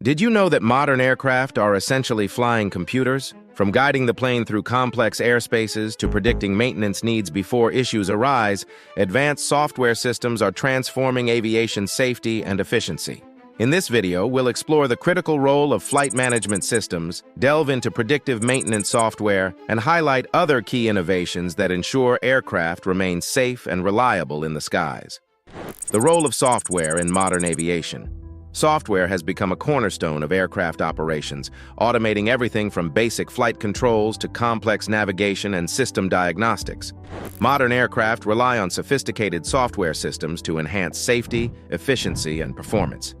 Did you know that modern aircraft are essentially flying computers? From guiding the plane through complex airspaces to predicting maintenance needs before issues arise, advanced software systems are transforming aviation safety and efficiency. In this video, we'll explore the critical role of flight management systems, delve into predictive maintenance software, and highlight other key innovations that ensure aircraft remain safe and reliable in the skies. The role of software in modern aviation. Software has become a cornerstone of aircraft operations, automating everything from basic flight controls to complex navigation and system diagnostics. Modern aircraft rely on sophisticated software systems to enhance safety, efficiency, and performance.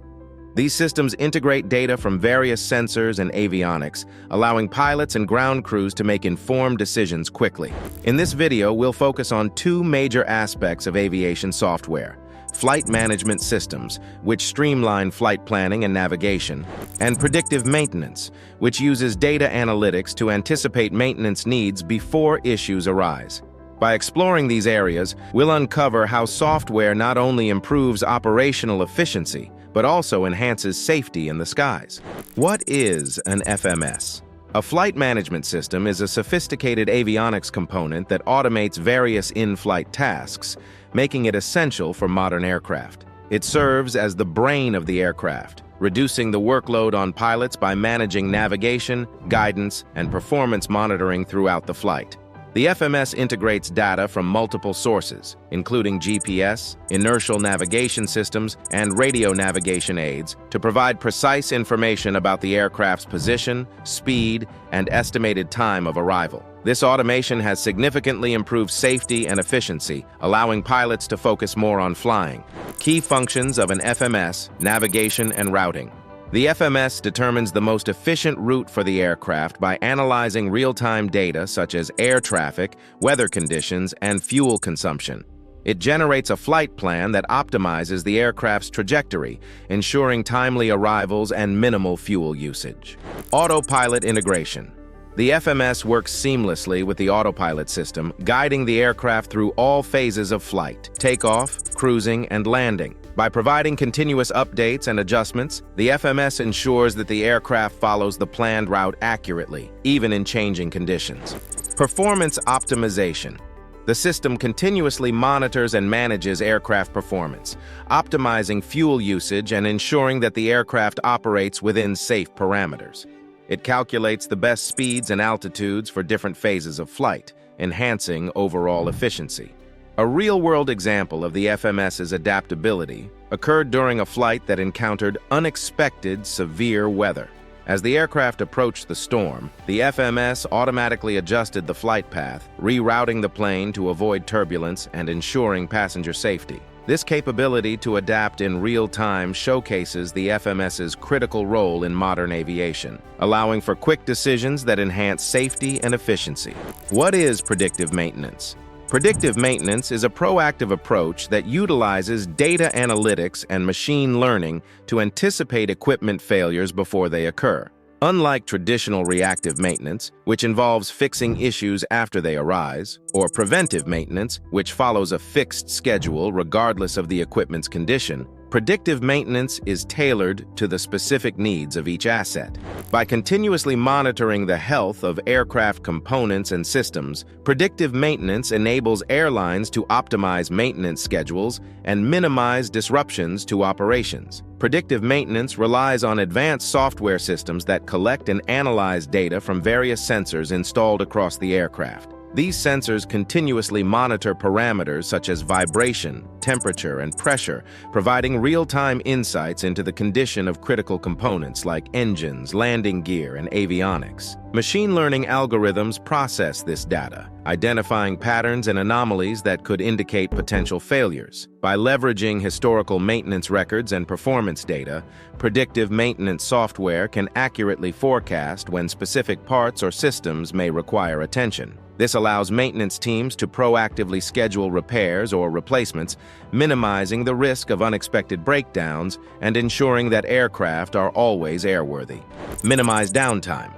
These systems integrate data from various sensors and avionics, allowing pilots and ground crews to make informed decisions quickly. In this video, we'll focus on two major aspects of aviation software: flight management systems, which streamline flight planning and navigation, and predictive maintenance, which uses data analytics to anticipate maintenance needs before issues arise. By exploring these areas, we'll uncover how software not only improves operational efficiency, but also enhances safety in the skies. What is an FMS? A flight management system is a sophisticated avionics component that automates various in-flight tasks, making it essential for modern aircraft. It serves as the brain of the aircraft, reducing the workload on pilots by managing navigation, guidance, and performance monitoring throughout the flight. The FMS integrates data from multiple sources, including GPS, inertial navigation systems, and radio navigation aids, to provide precise information about the aircraft's position, speed, and estimated time of arrival. This automation has significantly improved safety and efficiency, allowing pilots to focus more on flying. Key functions of an FMS: navigation and routing. The FMS determines the most efficient route for the aircraft by analyzing real-time data such as air traffic, weather conditions, and fuel consumption. It generates a flight plan that optimizes the aircraft's trajectory, ensuring timely arrivals and minimal fuel usage. Autopilot integration. The FMS works seamlessly with the autopilot system, guiding the aircraft through all phases of flight: takeoff, cruising, and landing. By providing continuous updates and adjustments, the FMS ensures that the aircraft follows the planned route accurately, even in changing conditions. Performance optimization. The system continuously monitors and manages aircraft performance, optimizing fuel usage and ensuring that the aircraft operates within safe parameters. It calculates the best speeds and altitudes for different phases of flight, enhancing overall efficiency. A real-world example of the FMS's adaptability occurred during a flight that encountered unexpected severe weather. As the aircraft approached the storm, the FMS automatically adjusted the flight path, rerouting the plane to avoid turbulence and ensuring passenger safety. This capability to adapt in real time showcases the FMS's critical role in modern aviation, allowing for quick decisions that enhance safety and efficiency. What is predictive maintenance? Predictive maintenance is a proactive approach that utilizes data analytics and machine learning to anticipate equipment failures before they occur. Unlike traditional reactive maintenance, which involves fixing issues after they arise, or preventive maintenance, which follows a fixed schedule regardless of the equipment's condition, predictive maintenance is tailored to the specific needs of each asset. By continuously monitoring the health of aircraft components and systems, predictive maintenance enables airlines to optimize maintenance schedules and minimize disruptions to operations. Predictive maintenance relies on advanced software systems that collect and analyze data from various sensors installed across the aircraft. These sensors continuously monitor parameters such as vibration, temperature, and pressure, providing real-time insights into the condition of critical components like engines, landing gear, and avionics. Machine learning algorithms process this data, identifying patterns and anomalies that could indicate potential failures. By leveraging historical maintenance records and performance data, predictive maintenance software can accurately forecast when specific parts or systems may require attention. This allows maintenance teams to proactively schedule repairs or replacements, minimizing the risk of unexpected breakdowns and ensuring that aircraft are always airworthy. Minimize downtime.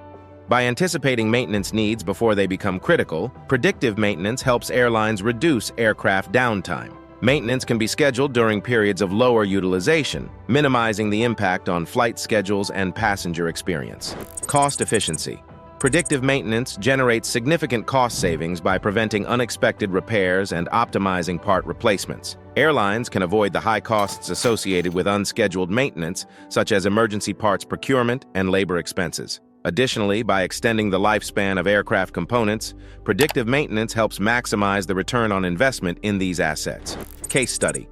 By anticipating maintenance needs before they become critical, predictive maintenance helps airlines reduce aircraft downtime. Maintenance can be scheduled during periods of lower utilization, minimizing the impact on flight schedules and passenger experience. Cost efficiency. Predictive maintenance generates significant cost savings by preventing unexpected repairs and optimizing part replacements. Airlines can avoid the high costs associated with unscheduled maintenance, such as emergency parts procurement and labor expenses. Additionally, by extending the lifespan of aircraft components, predictive maintenance helps maximize the return on investment in these assets. Case study.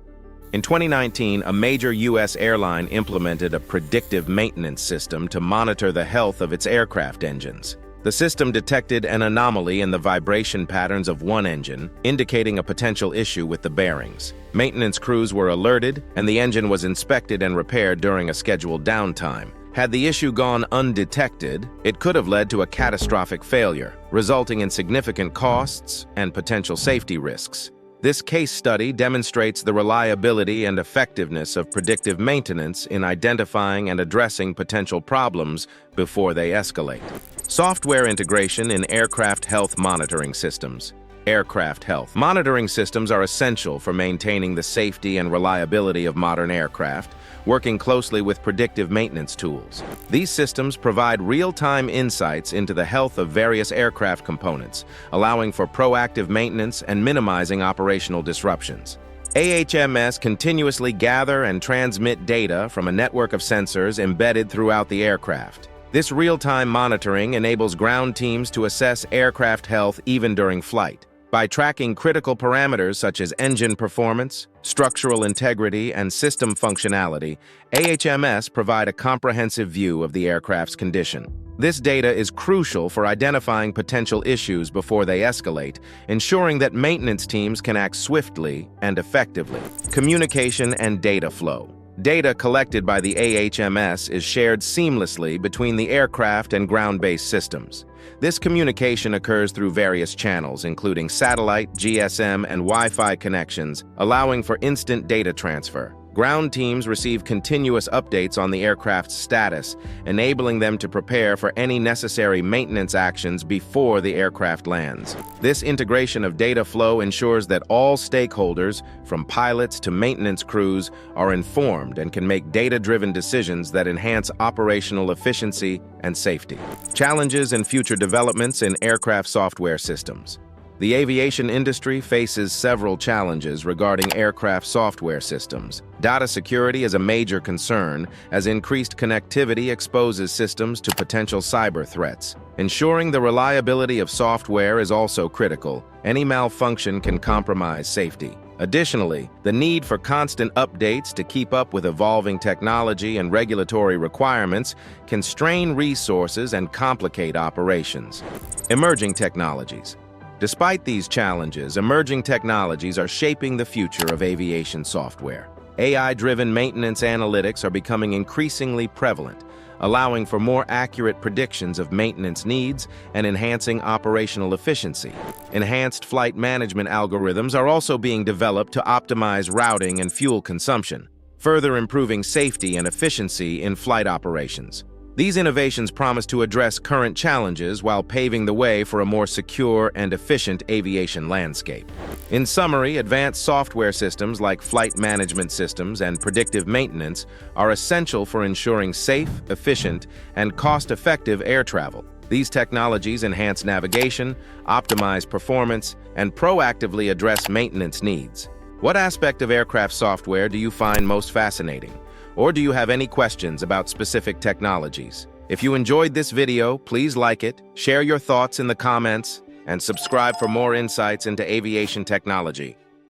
In 2019, a major U.S. airline implemented a predictive maintenance system to monitor the health of its aircraft engines. The system detected an anomaly in the vibration patterns of one engine, indicating a potential issue with the bearings. Maintenance crews were alerted, and the engine was inspected and repaired during a scheduled downtime. Had the issue gone undetected, it could have led to a catastrophic failure, resulting in significant costs and potential safety risks. This case study demonstrates the reliability and effectiveness of predictive maintenance in identifying and addressing potential problems before they escalate. Software integration in aircraft health monitoring systems. Aircraft health monitoring systems are essential for maintaining the safety and reliability of modern aircraft, working closely with predictive maintenance tools. These systems provide real-time insights into the health of various aircraft components, allowing for proactive maintenance and minimizing operational disruptions. AHMS continuously gather and transmit data from a network of sensors embedded throughout the aircraft. This real-time monitoring enables ground teams to assess aircraft health even during flight. By tracking critical parameters such as engine performance, structural integrity, and system functionality, AHMS provide a comprehensive view of the aircraft's condition. This data is crucial for identifying potential issues before they escalate, ensuring that maintenance teams can act swiftly and effectively. Communication and data flow. Data collected by the AHMS is shared seamlessly between the aircraft and ground-based systems. This communication occurs through various channels, including satellite, GSM, and Wi-Fi connections, allowing for instant data transfer. Ground teams receive continuous updates on the aircraft's status, enabling them to prepare for any necessary maintenance actions before the aircraft lands. This integration of data flow ensures that all stakeholders, from pilots to maintenance crews, are informed and can make data-driven decisions that enhance operational efficiency and safety. Challenges and future developments in aircraft software systems. The aviation industry faces several challenges regarding aircraft software systems. Data security is a major concern, as increased connectivity exposes systems to potential cyber threats. Ensuring the reliability of software is also critical. Any malfunction can compromise safety. Additionally, the need for constant updates to keep up with evolving technology and regulatory requirements can strain resources and complicate operations. Emerging technologies. Despite these challenges, emerging technologies are shaping the future of aviation software. AI-driven maintenance analytics are becoming increasingly prevalent, allowing for more accurate predictions of maintenance needs and enhancing operational efficiency. Enhanced flight management algorithms are also being developed to optimize routing and fuel consumption, further improving safety and efficiency in flight operations. These innovations promise to address current challenges while paving the way for a more secure and efficient aviation landscape. In summary, advanced software systems like flight management systems and predictive maintenance are essential for ensuring safe, efficient, and cost-effective air travel. These technologies enhance navigation, optimize performance, and proactively address maintenance needs. What aspect of aircraft software do you find most fascinating? Or do you have any questions about specific technologies? If you enjoyed this video, please like it, share your thoughts in the comments, and subscribe for more insights into aviation technology.